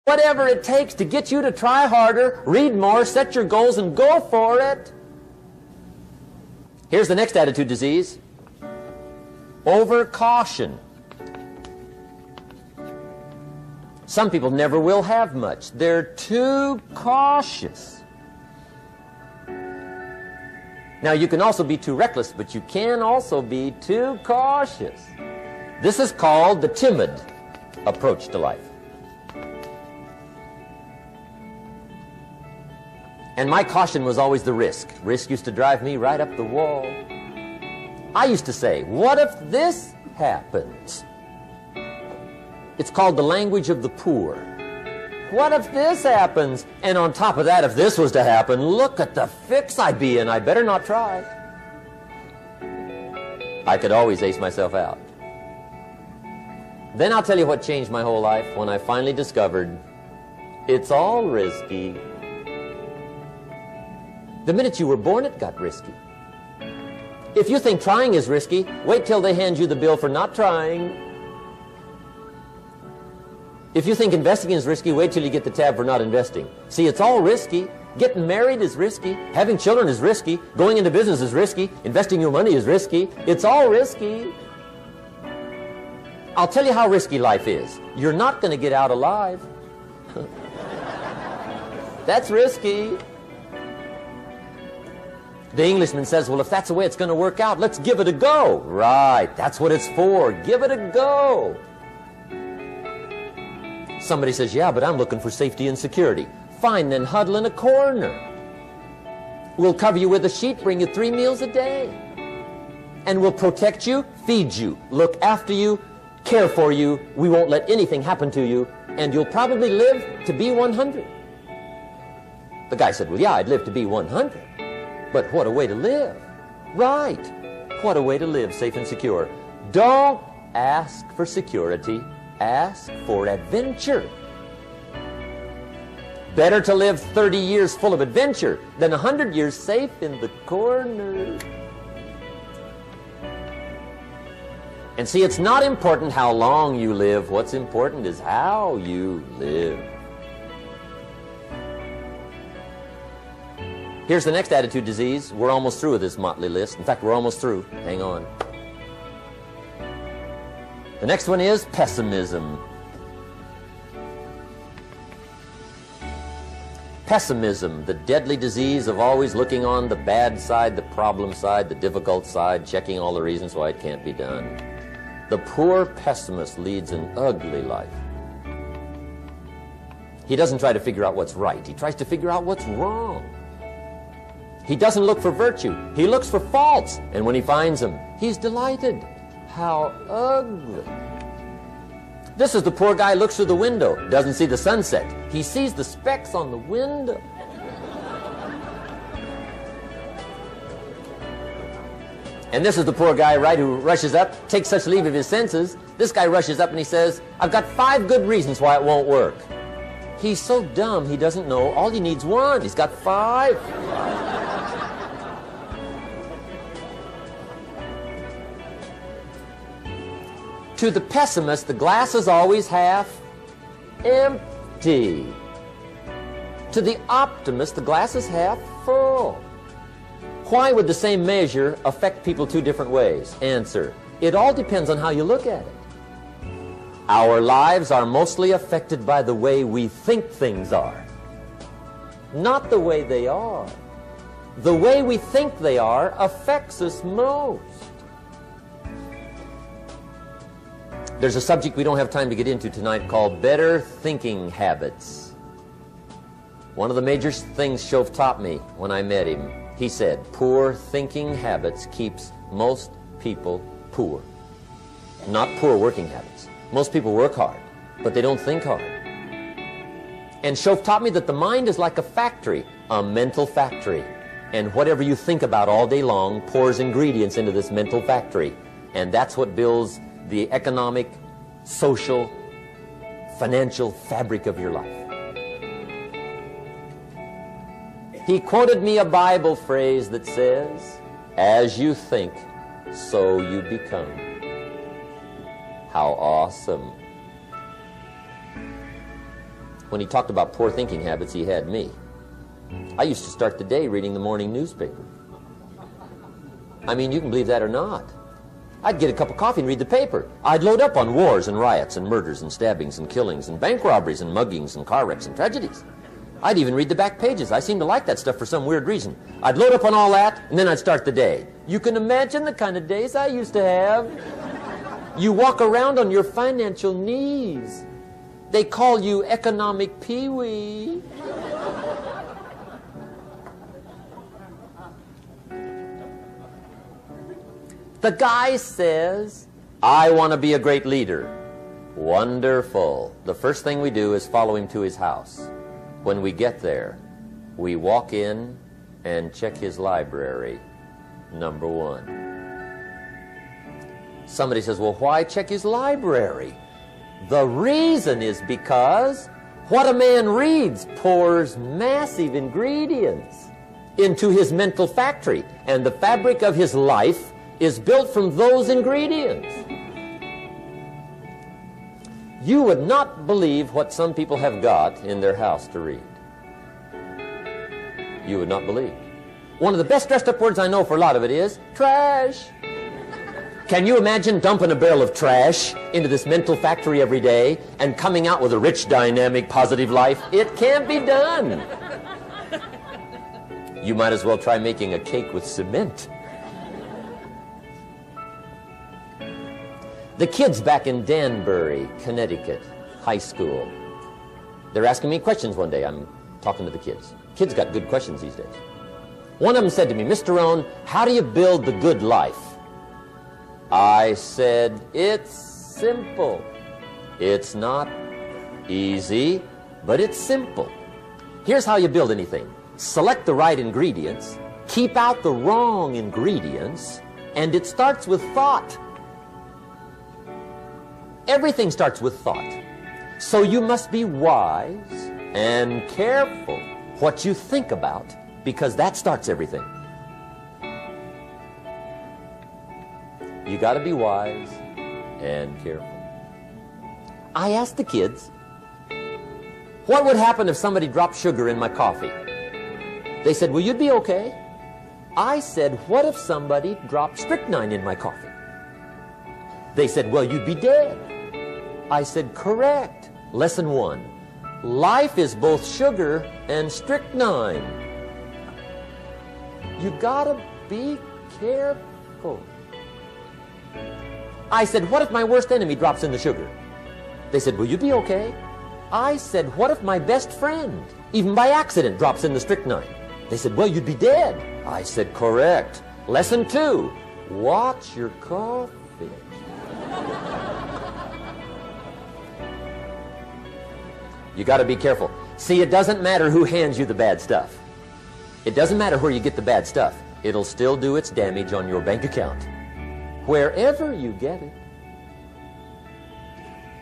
Whatever it takes to get you to try harder, read more, set your goals, and go for it. Here's the next attitude disease. Overcaution. Some people never will have much. They're too cautious. Now, you can also be too reckless, but you can also be too cautious. This is called the timid approach to life. And my caution was always the risk. Risk used to drive me right up the wall. I used to say, what if this happens? It's called the language of the poor. What if this happens? And on top of that, if this was to happen, look at the fix I'd be in. I better not try. I could always ace myself out. Then I'll tell you what changed my whole life when I finally discovered it's all risky. The minute you were born, it got risky. If you think trying is risky, wait till they hand you the bill for not trying. If you think investing is risky, wait till you get the tab for not investing. See, it's all risky. Getting married is risky. Having children is risky. Going into business is risky. Investing your money is risky. It's all risky. I'll tell you how risky life is. You're not going to get out alive. That's risky. The Englishman says, well, if that's the way it's going to work out, let's give it a go. Right, that's what it's for. Give it a go. Somebody says, yeah, but I'm looking for safety and security. Fine, then huddle in a corner. We'll cover you with a sheet, bring you 3 meals a day. And we'll protect you, feed you, look after you, care for you. We won't let anything happen to you. And you'll probably live to be 100. The guy said, well, yeah, I'd live to be 100. But what a way to live. Right. What a way to live, safe and secure. Don't ask for security. Ask for adventure. Better to live 30 years full of adventure than 100 years safe in the corner. And see, it's not important how long you live. What's important is how you live. Here's the next attitude disease. We're almost through with this motley list. In fact, we're almost through. Hang on. The next one is pessimism. Pessimism, the deadly disease of always looking on the bad side, the problem side, the difficult side, checking all the reasons why it can't be done. The poor pessimist leads an ugly life. He doesn't try to figure out what's right. He tries to figure out what's wrong. He doesn't look for virtue. He looks for faults. And when he finds them, he's delighted. How ugly. This is the poor guy who looks through the window, doesn't see the sunset. He sees the specks on the window. And this is the poor guy, right, who rushes up, takes such leave of his senses. This guy rushes up and he says, I've got 5 good reasons why it won't work. He's so dumb he doesn't know all he needs 1. He's got 5. To the pessimist, the glass is always half empty. To the optimist, the glass is half full. Why would the same measure affect people 2 different ways? Answer, it all depends on how you look at it. Our lives are mostly affected by the way we think things are, not the way they are. The way we think they are affects us most. There's a subject we don't have time to get into tonight called better thinking habits. One of the major things Shove taught me when I met him, he said, poor thinking habits keeps most people poor. Not poor working habits. Most people work hard, but they don't think hard. And Shove taught me that the mind is like a factory, a mental factory. And whatever you think about all day long pours ingredients into this mental factory. And that's what builds the economic, social, financial fabric of your life. He quoted me a Bible phrase that says, as you think, so you become. How awesome. when he talked about poor thinking habits, he had me. I used to start the day reading the morning newspaper. I mean, you can believe that or not. I'd get a cup of coffee and read the paper. I'd load up on wars and riots and murders and stabbings and killings and bank robberies and muggings and car wrecks and tragedies. I'd even read the back pages. I seem to like that stuff for some weird reason. I'd load up on all that, and then I'd start the day. You can imagine the kind of days I used to have. You walk around on your financial knees. They call you economic peewee. The guy says, I want to be a great leader. Wonderful. The first thing we do is follow him to his house. When we get there, we walk in and check his library, number one. Somebody says, well, why check his library? The reason is because what a man reads pours massive ingredients into his mental factory, and the fabric of his life is built from those ingredients. You would not believe what some people have got in their house to read. You would not believe. One of the best dressed up words I know for a lot of it is trash. Can you imagine dumping a barrel of trash into this mental factory every day and coming out with a rich, dynamic, positive life? It can't be done. You might as well try making a cake with cement. The kids back in Danbury, Connecticut, high school, they're asking me questions one day. I'm talking to the kids. Kids got good questions these days. One of them said to me, Mr. Rohn, how do you build the good life? I said, it's simple. It's not easy, but it's simple. Here's how you build anything. Select the right ingredients, keep out the wrong ingredients, and it starts with thought. Everything starts with thought. So you must be wise and careful what you think about, because that starts everything. You got to be wise and careful. I asked the kids, what would happen if somebody dropped sugar in my coffee? They said, well, you'd be okay. I said, what if somebody dropped strychnine in my coffee? They said, well, you'd be dead. I said, correct. Lesson 1. Life is both sugar and strychnine. You gotta be careful. I said, what if my worst enemy drops in the sugar? They said, will you be okay? I said, what if my best friend, even by accident, drops in the strychnine? They said, well, you'd be dead. I said, correct. Lesson 2. Watch your coffee. You got to be careful. See, it doesn't matter who hands you the bad stuff. It doesn't matter where you get the bad stuff. It'll still do its damage on your bank account, wherever you get it.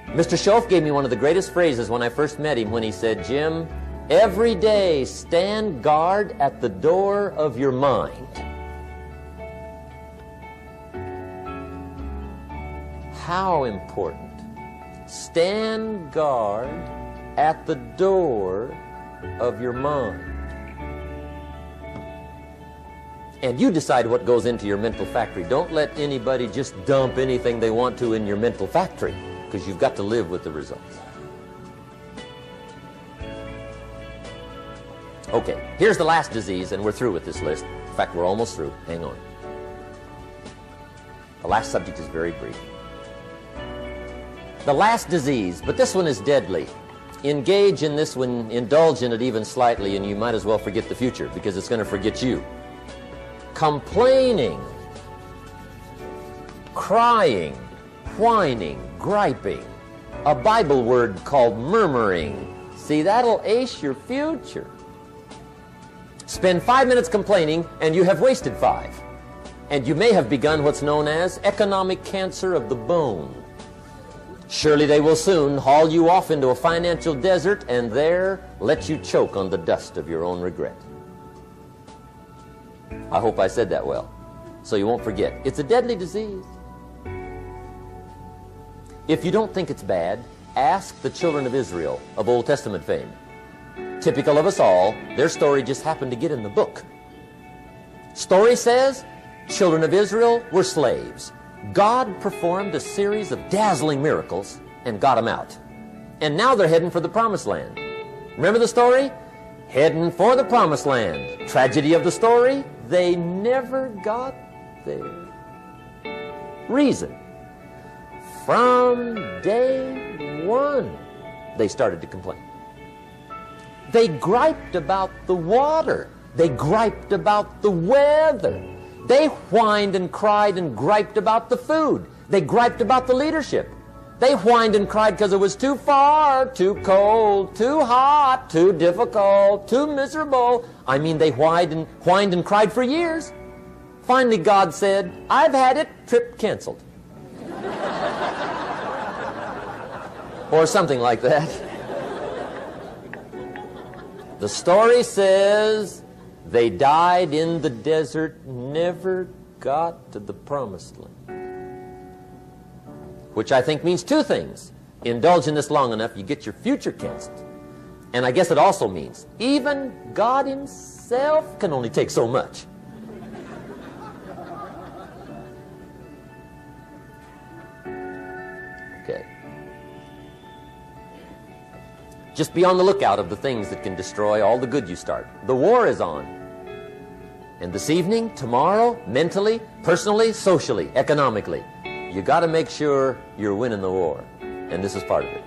Mr. Schoaf gave me one of the greatest phrases when I first met him when he said, Jim, every day stand guard at the door of your mind. How important. Stand guard at the door of your mind. And you decide what goes into your mental factory. Don't let anybody just dump anything they want to in your mental factory, because you've got to live with the results. Okay, here's the last disease, and we're through with this list. In fact, we're almost through. Hang on. The last subject is very brief. The last disease, but this one is deadly. Engage in this one, indulge in it even slightly, and you might as well forget the future, because it's going to forget you. Complaining, crying, whining, griping. A Bible word called murmuring. See, that'll ace your future. Spend 5 minutes complaining, and you have wasted 5. And you may have begun what's known as economic cancer of the bone. Surely they will soon haul you off into a financial desert and there let you choke on the dust of your own regret. I hope I said that well, so you won't forget. It's a deadly disease. If you don't think it's bad, Ask the children of Israel of Old Testament fame. Typical of us all, their story just happened to get in the book. Story says, children of Israel were slaves. God performed a series of dazzling miracles and got them out. And now they're heading for the promised land. Remember the story? Heading for the promised land. Tragedy of the story, they never got there. Reason. From day one, they started to complain. They griped about the water. They griped about the weather. They whined and cried and griped about the food. They griped about the leadership. They whined and cried because it was too far, too cold, too hot, too difficult, too miserable. I mean, they whined and cried for years. Finally, God said, I've had it, trip canceled. Or something like that. The story says they died in the desert, never got to the promised land. Which I think means two things. Indulge in this long enough, you get your future canceled. And I guess it also means even God himself can only take so much. Okay. Just be on the lookout of the things that can destroy all the good you start. The war is on. And this evening, tomorrow, mentally, personally, socially, economically, you got to make sure you're winning the war. And this is part of it.